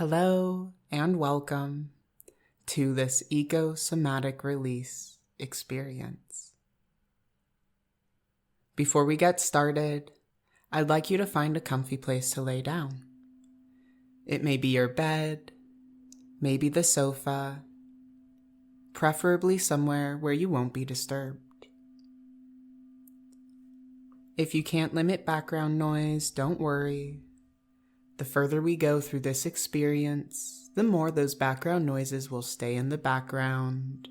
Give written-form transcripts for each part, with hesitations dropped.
Hello and welcome to this Eco-Somatic Release experience. Before we get started, I'd like you to find a comfy place to lay down. It may be your bed, maybe the sofa, preferably somewhere where you won't be disturbed. If you can't limit background noise, don't worry. The further we go through this experience, the more those background noises will stay in the background,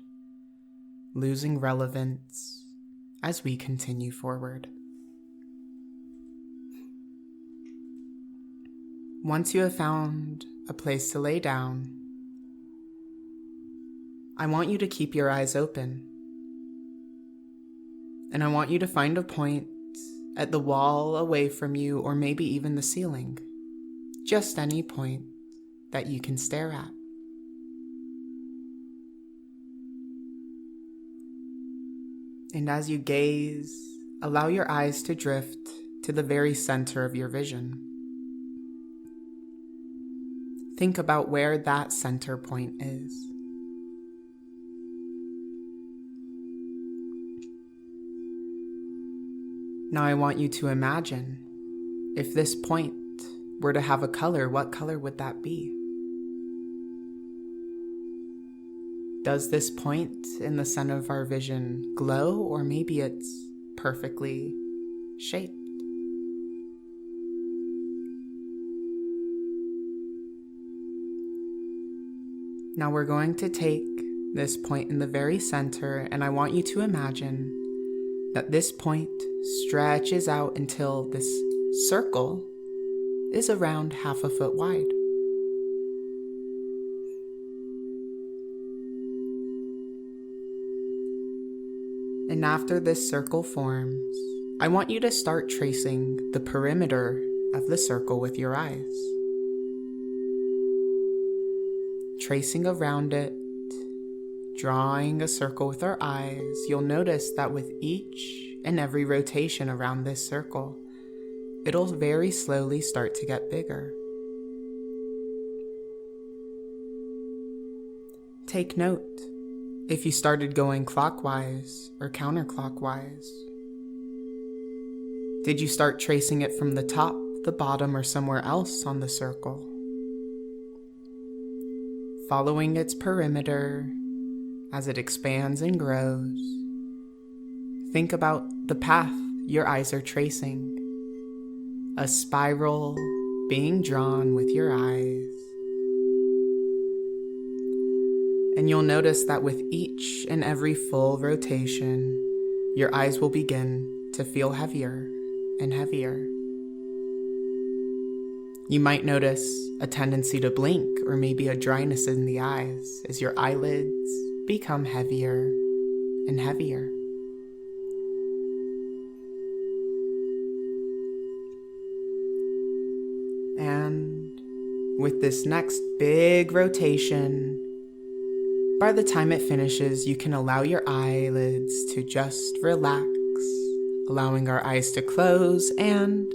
losing relevance as we continue forward. Once you have found a place to lay down, I want you to keep your eyes open. And I want you to find a point at the wall away from you, or maybe even the ceiling. Just any point that you can stare at. And as you gaze, allow your eyes to drift to the very center of your vision. Think about where that center point is. Now I want you to imagine if this point were to have a color, what color would that be? Does this point in the center of our vision glow, or maybe it's perfectly shaped? Now we're going to take this point in the very center, and I want you to imagine that this point stretches out until this circle is around 1/2 foot wide. And after this circle forms, I want you to start tracing the perimeter of the circle with your eyes. Tracing around it, drawing a circle with our eyes, you'll notice that with each and every rotation around this circle, it'll very slowly start to get bigger. Take note if you started going clockwise or counterclockwise. Did you start tracing it from the top, the bottom, or somewhere else on the circle? Following its perimeter as it expands and grows, think about the path your eyes are tracing. A spiral being drawn with your eyes. And you'll notice that with each and every full rotation, your eyes will begin to feel heavier and heavier. You might notice a tendency to blink, or maybe a dryness in the eyes as your eyelids become heavier and heavier. And with this next big rotation, by the time it finishes, you can allow your eyelids to just relax, allowing our eyes to close and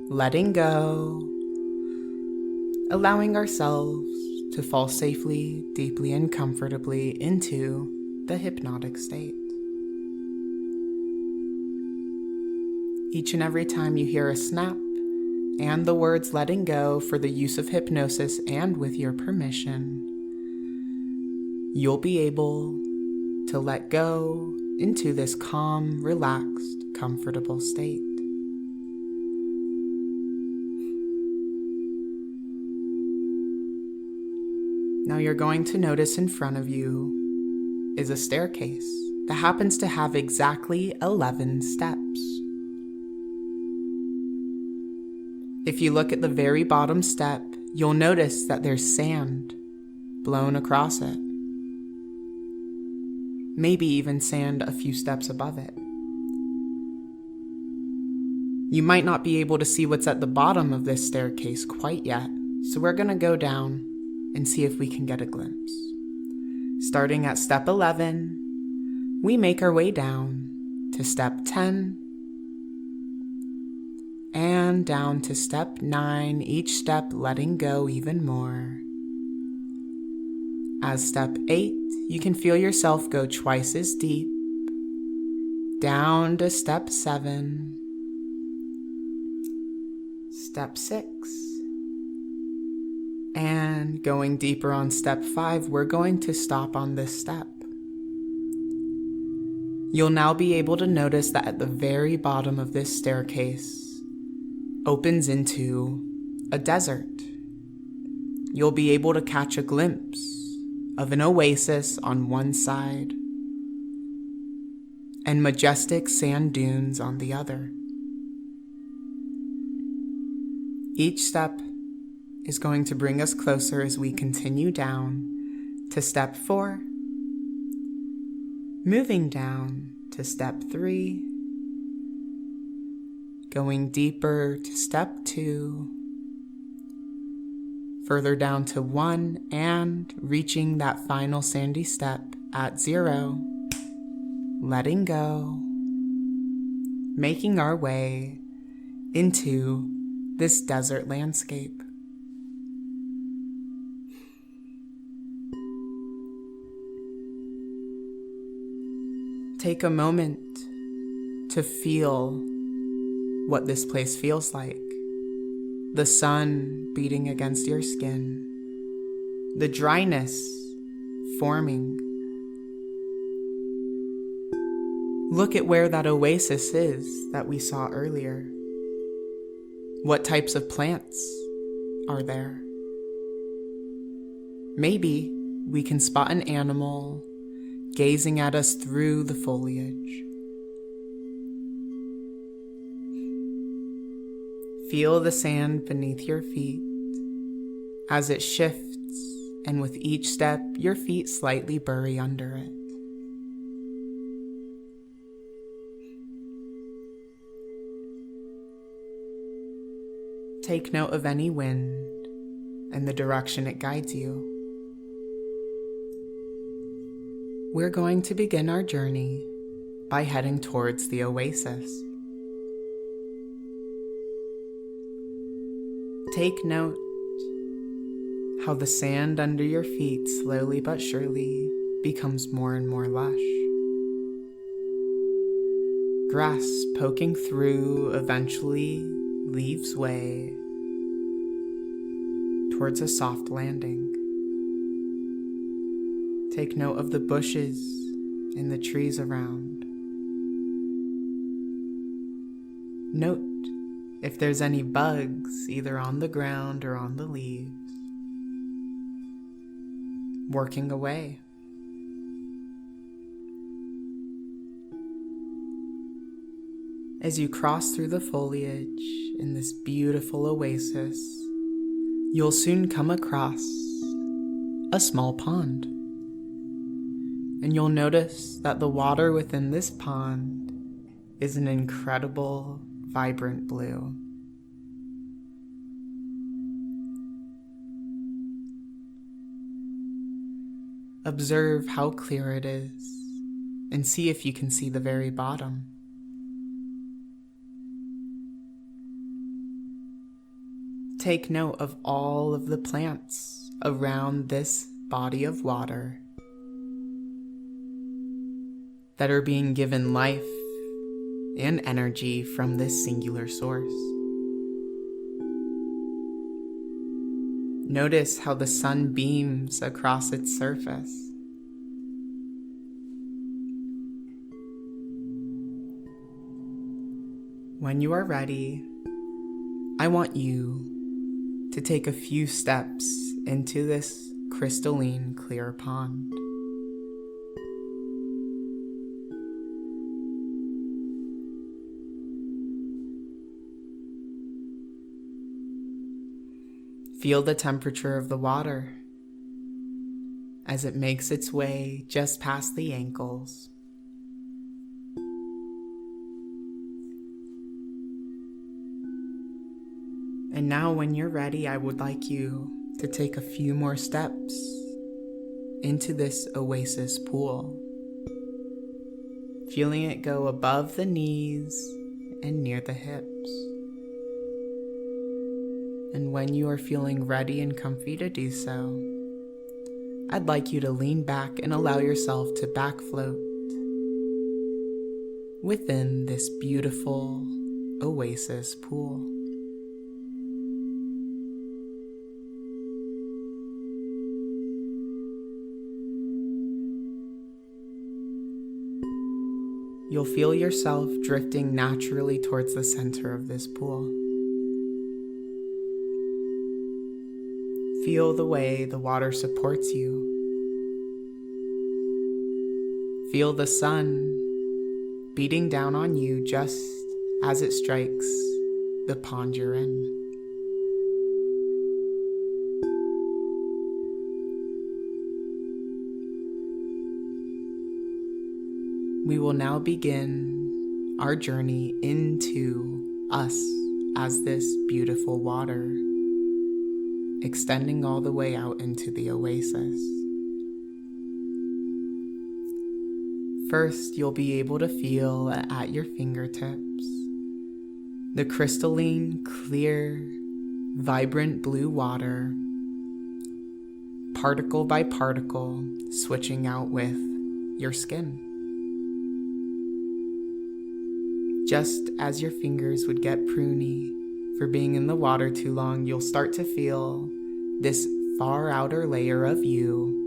letting go, allowing ourselves to fall safely, deeply, and comfortably into the hypnotic state. Each and every time you hear a snap, and the words letting go for the use of hypnosis and with your permission, you'll be able to let go into this calm, relaxed, comfortable state. Now you're going to notice in front of you is a staircase that happens to have exactly 11 steps. If you look at the very bottom step, you'll notice that there's sand blown across it. Maybe even sand a few steps above it. You might not be able to see what's at the bottom of this staircase quite yet, so we're going to go down and see if we can get a glimpse. Starting at step 11, we make our way down to step 10, and down to step 9, each step letting go even more. As step 8, you can feel yourself go twice as deep, down to step 7, step 6, and going deeper on step 5, we're going to stop on this step. You'll now be able to notice that at the very bottom of this staircase opens into a desert. You'll be able to catch a glimpse of an oasis on one side and majestic sand dunes on the other. Each step is going to bring us closer as we continue down to step 4, moving down to step 3, going deeper to step 2, further down to 1, and reaching that final sandy step at 0, letting go, making our way into this desert landscape. Take a moment to feel what this place feels like. The sun beating against your skin, the dryness forming. Look at where that oasis is that we saw earlier. What types of plants are there? Maybe we can spot an animal gazing at us through the foliage. Feel the sand beneath your feet as it shifts, and with each step, your feet slightly bury under it. Take note of any wind and the direction it guides you. We're going to begin our journey by heading towards the oasis. Take note how the sand under your feet slowly but surely becomes more and more lush. Grass poking through eventually leaves way towards a soft landing. Take note of the bushes and the trees around. Note if there's any bugs either on the ground or on the leaves, working away. As you cross through the foliage in this beautiful oasis, you'll soon come across a small pond. And you'll notice that the water within this pond is an incredible, vibrant blue. Observe how clear it is and see if you can see the very bottom. Take note of all of the plants around this body of water that are being given life and energy from this singular source. Notice how the sun beams across its surface. When you are ready, I want you to take a few steps into this crystalline clear pond. Feel the temperature of the water as it makes its way just past the ankles. And now when you're ready, I would like you to take a few more steps into this oasis pool, feeling it go above the knees and near the hips. And when you are feeling ready and comfy to do so, I'd like you to lean back and allow yourself to back float within this beautiful oasis pool. You'll feel yourself drifting naturally towards the center of this pool. Feel the way the water supports you. Feel the sun beating down on you just as it strikes the pond you're in. We will now begin our journey into us as this beautiful water, extending all the way out into the oasis. First, you'll be able to feel at your fingertips the crystalline, clear, vibrant blue water, particle by particle, switching out with your skin. Just as your fingers would get pruny for being in the water too long, you'll start to feel this far outer layer of you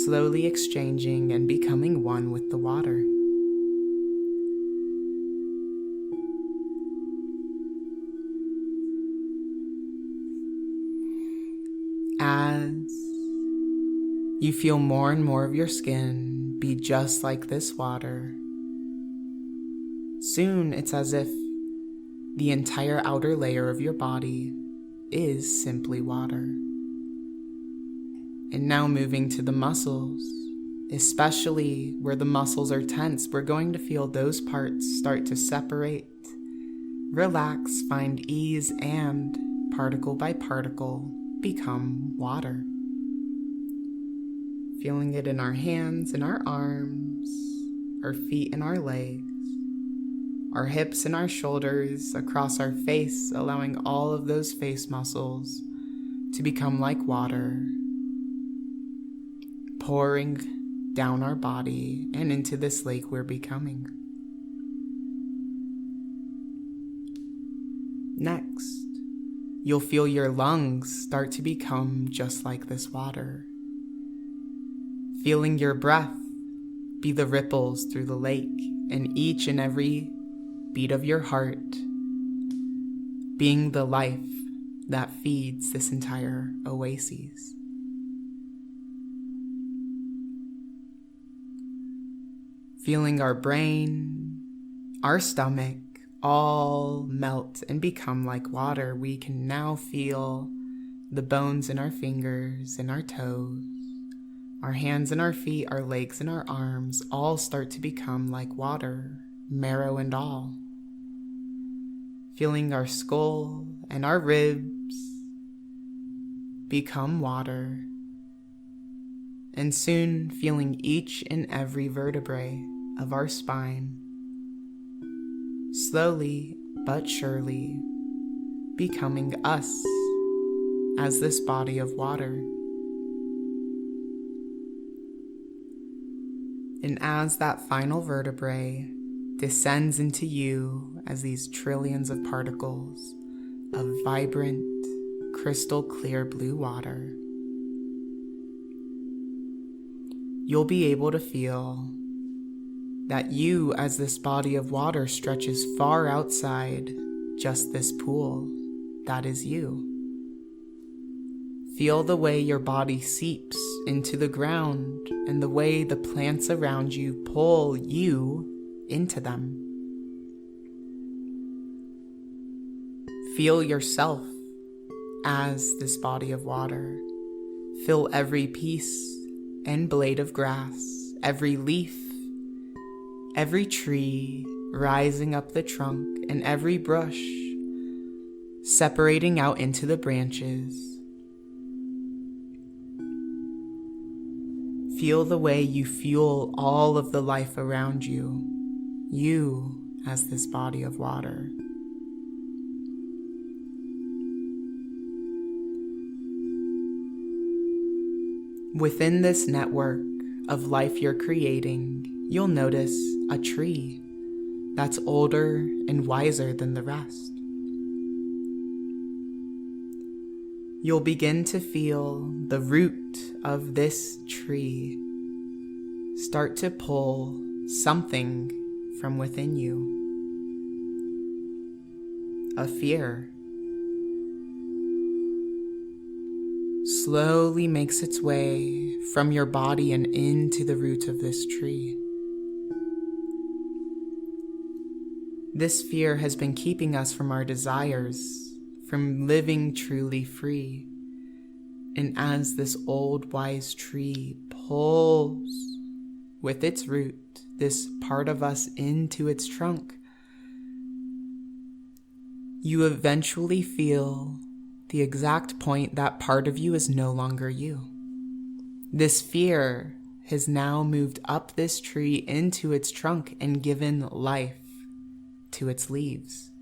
slowly exchanging and becoming one with the water. As you feel more and more of your skin be just like this water, soon it's as if the entire outer layer of your body is simply water. And now moving to the muscles, especially where the muscles are tense, we're going to feel those parts start to separate, relax, find ease, and particle by particle become water. Feeling it in our hands, in our arms, our feet and our legs, our hips and our shoulders, across our face, allowing all of those face muscles to become like water, pouring down our body and into this lake we're becoming. Next, you'll feel your lungs start to become just like this water. Feeling your breath be the ripples through the lake, and each and every beat of your heart being the life that feeds this entire oasis. Feeling our brain, our stomach, all melt and become like water. We can now feel the bones in our fingers and our toes, our hands and our feet, our legs and our arms all start to become like water, marrow and all. Feeling our skull and our ribs become water, and soon feeling each and every vertebrae of our spine slowly but surely becoming us as this body of water. And as that final vertebrae descends into you as these trillions of particles of vibrant, crystal clear blue water, you'll be able to feel that you as this body of water stretches far outside just this pool that is you. Feel the way your body seeps into the ground and the way the plants around you pull you into them. Feel yourself as this body of water. Feel every piece and blade of grass, every leaf, every tree rising up the trunk, and every brush separating out into the branches. Feel the way you fuel all of the life around you, you as this body of water. Within this network of life you're creating, you'll notice a tree that's older and wiser than the rest. You'll begin to feel the root of this tree start to pull something from within you. A fear slowly makes its way from your body and into the root of this tree. This fear has been keeping us from our desires, from living truly free. And as this old wise tree pulls with its root this part of us into its trunk, you eventually feel the exact point that part of you is no longer you. This fear has now moved up this tree into its trunk and given life to its leaves.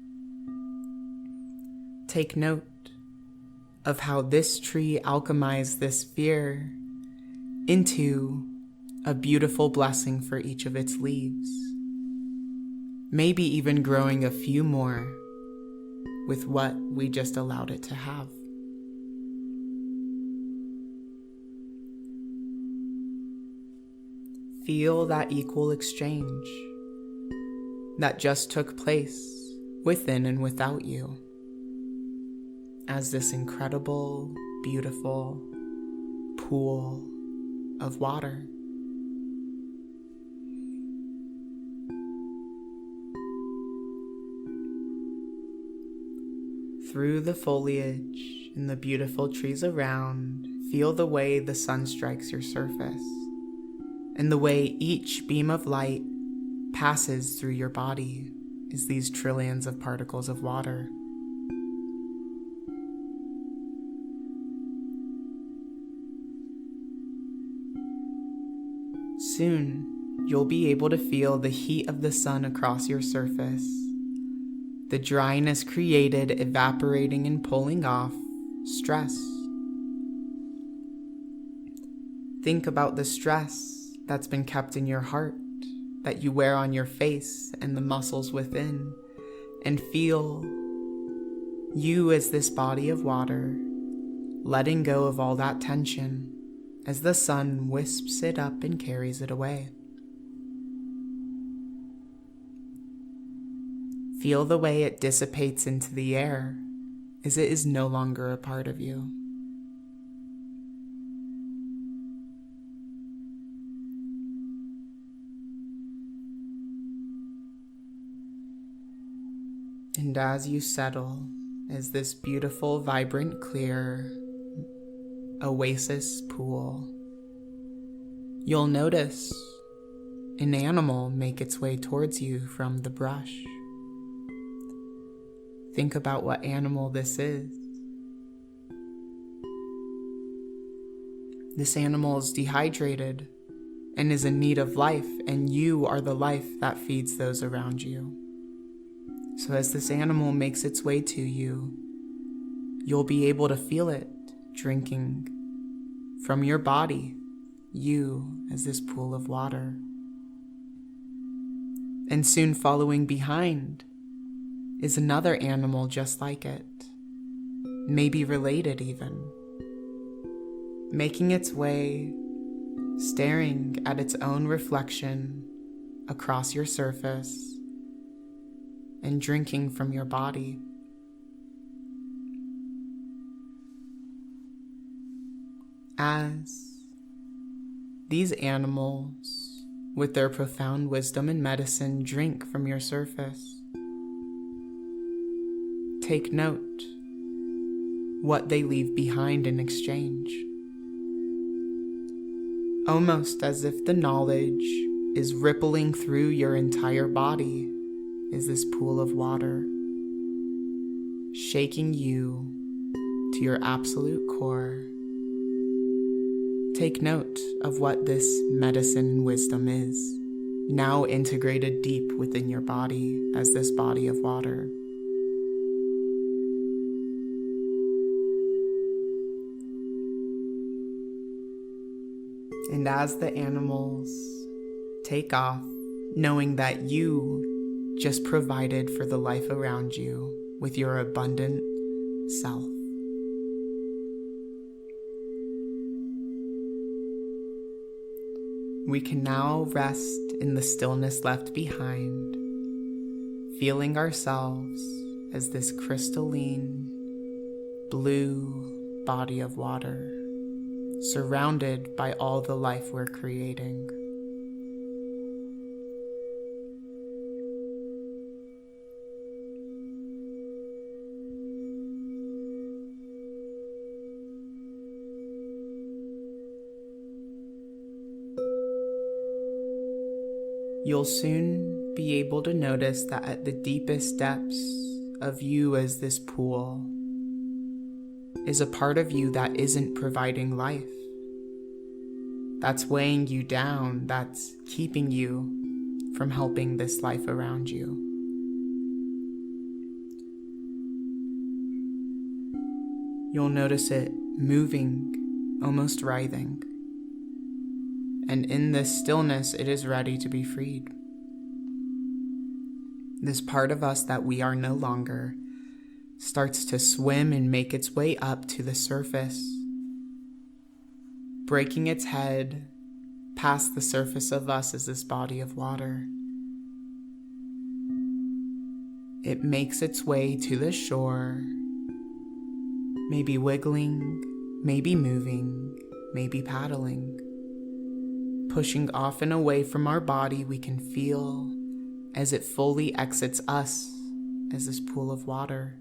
Take note of how this tree alchemized this fear into a beautiful blessing for each of its leaves. Maybe even growing a few more with what we just allowed it to have. Feel that equal exchange that just took place within and without you as this incredible, beautiful pool of water. Through the foliage and the beautiful trees around, feel the way the sun strikes your surface and the way each beam of light passes through your body as these trillions of particles of water. Soon, you'll be able to feel the heat of the sun across your surface, the dryness created evaporating and pulling off stress. Think about the stress that's been kept in your heart, that you wear on your face and the muscles within, and feel you as this body of water, letting go of all that tension as the sun wisps it up and carries it away. Feel the way it dissipates into the air as it is no longer a part of you. And as you settle as this beautiful, vibrant, clear oasis pool, you'll notice an animal make its way towards you from the brush. Think about what animal this is. This animal is dehydrated and is in need of life, and you are the life that feeds those around you. So as this animal makes its way to you, you'll be able to feel it drinking from your body, you as this pool of water. And soon following behind is another animal just like it, maybe related even, making its way, staring at its own reflection across your surface and drinking from your body. As these animals, with their profound wisdom and medicine, drink from your surface, take note what they leave behind in exchange. Almost as if the knowledge is rippling through your entire body is this pool of water, shaking you to your absolute core. Take note of what this medicine and wisdom is, now integrated deep within your body as this body of water. And as the animals take off, knowing that you just provided for the life around you with your abundant self. We can now rest in the stillness left behind, feeling ourselves as this crystalline blue body of water, surrounded by all the life we're creating. You'll soon be able to notice that at the deepest depths of you as this pool is a part of you that isn't providing life. That's weighing you down, that's keeping you from helping this life around you. You'll notice it moving, almost writhing. And in this stillness, it is ready to be freed. This part of us that we are no longer starts to swim and make its way up to the surface, breaking its head past the surface of us as this body of water. It makes its way to the shore, maybe wiggling, maybe moving, maybe paddling. Pushing off and away from our body, we can feel as it fully exits us as this pool of water.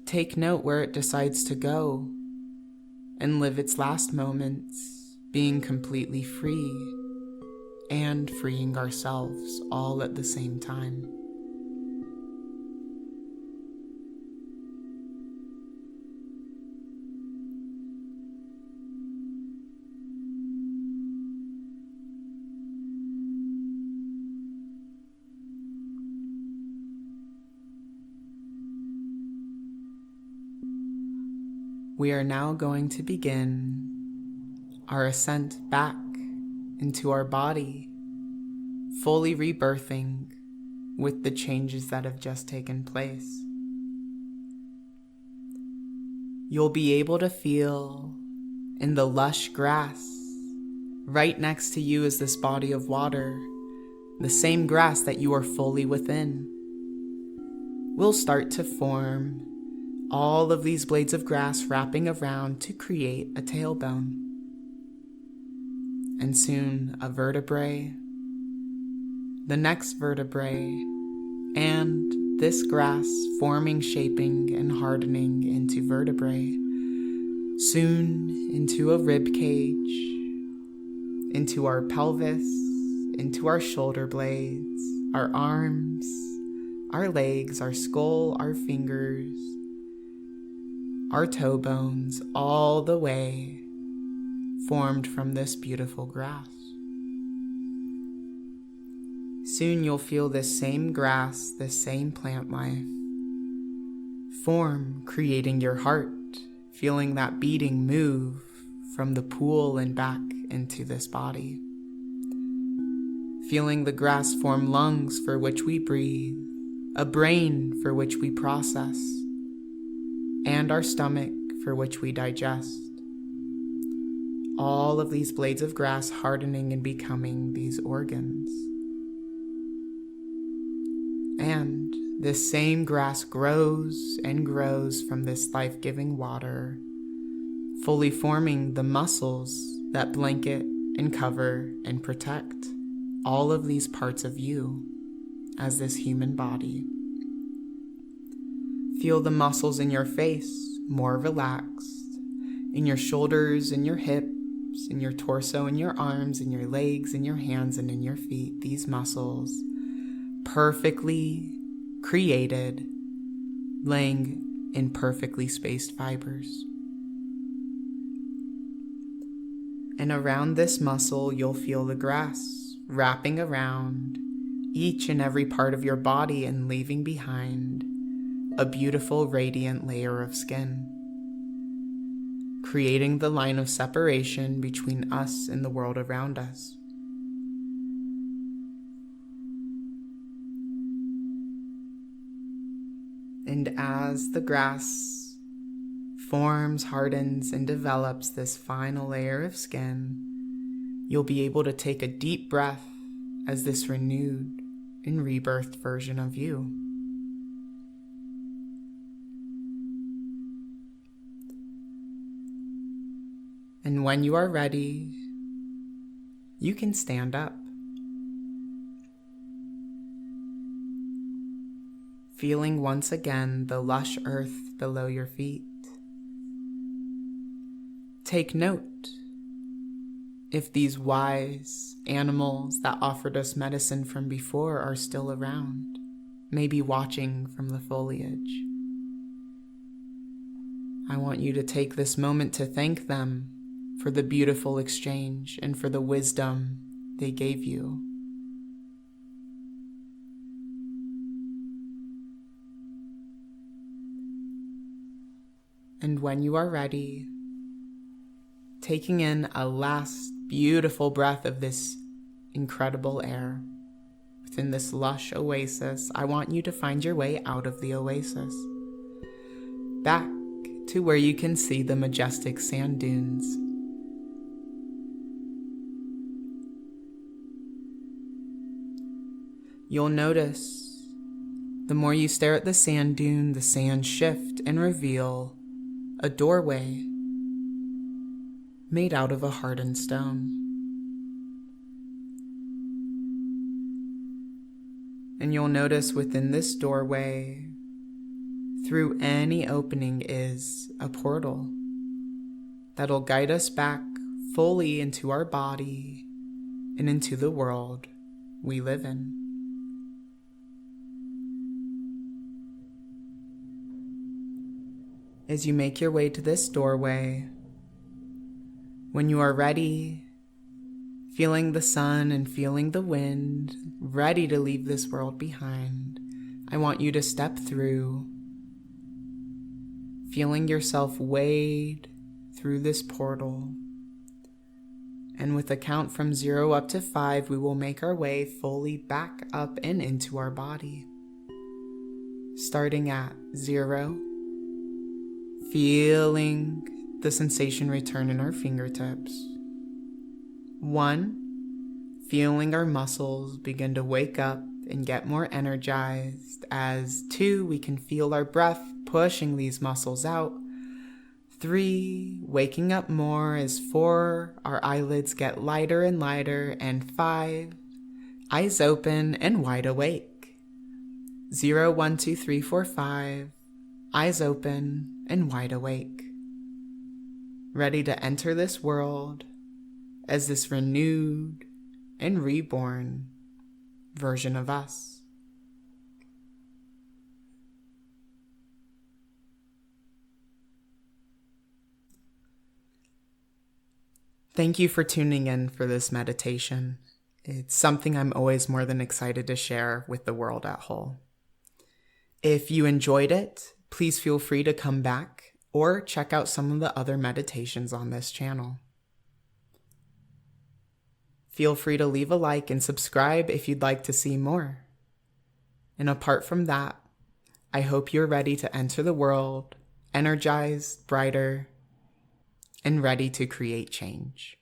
Take note where it decides to go and live its last moments being completely free and freeing ourselves all at the same time. We are now going to begin our ascent back into our body, fully rebirthing with the changes that have just taken place. You'll be able to feel in the lush grass right next to you is this body of water, the same grass that you are fully within. Will start to form all of these blades of grass wrapping around to create a tailbone. And soon a vertebrae, the next vertebrae, and this grass forming, shaping, and hardening into vertebrae. Soon into a rib cage, into our pelvis, into our shoulder blades, our arms, our legs, our skull, our fingers, our toe bones, all the way formed from this beautiful grass. Soon you'll feel this same grass, this same plant life form, creating your heart, feeling that beating move from the pool and back into this body. Feeling the grass form lungs for which we breathe, a brain for which we process, and our stomach for which we digest. All of these blades of grass hardening and becoming these organs. And this same grass grows and grows from this life-giving water, fully forming the muscles that blanket and cover and protect all of these parts of you as this human body. Feel the muscles in your face more relaxed, in your shoulders, in your hips, in your torso, in your arms, in your legs, in your hands, and in your feet. These muscles perfectly created, laying in perfectly spaced fibers. And around this muscle, you'll feel the grass wrapping around each and every part of your body and leaving behind a beautiful, radiant layer of skin. creating the line of separation between us and the world around us. And as the grass forms, hardens, and develops this final layer of skin, you'll be able to take a deep breath as this renewed and rebirthed version of you. And when you are ready, you can stand up. Feeling once again the lush earth below your feet. Take note if these wise animals that offered us medicine from before are still around, maybe watching from the foliage. I want you to take this moment to thank them for the beautiful exchange and for the wisdom they gave you. And when you are ready, taking in a last beautiful breath of this incredible air within this lush oasis, I want you to find your way out of the oasis, back to where you can see the majestic sand dunes. You'll notice the more you stare at the sand dune, the sand shift and reveal a doorway made out of a hardened stone. And you'll notice within this doorway, through any opening, is a portal that'll guide us back fully into our body and into the world we live in. As you make your way to this doorway, when you are ready, feeling the sun and feeling the wind, ready to leave this world behind, I want you to step through, feeling yourself wade through this portal. And with a count from 0 up to 5, we will make our way fully back up and into our body. Starting at 0, feeling the sensation return in our fingertips. 1, feeling our muscles begin to wake up and get more energized. As 2, we can feel our breath pushing these muscles out. 3, waking up more. As 4, our eyelids get lighter and lighter. And 5, eyes open and wide awake. 0, 1, 2, 3, 4, 5, eyes open and wide awake. Ready to enter this world as this renewed and reborn version of us. Thank you for tuning in for this meditation. It's something I'm always more than excited to share with the world at whole. If you enjoyed it, please feel free to come back or check out some of the other meditations on this channel. Feel free to leave a like and subscribe if you'd like to see more. And apart from that, I hope you're ready to enter the world, energized, brighter, and ready to create change.